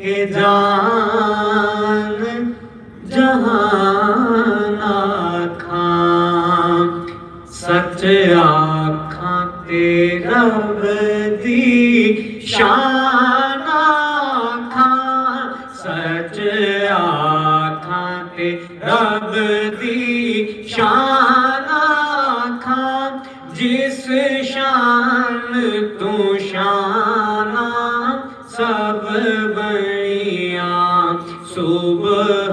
हे जान जहान आखां सच आखां ते रब दी शान आखां सच आखां ते रब दी शान आखां जिस शान तू शाना सब बनिया सुबह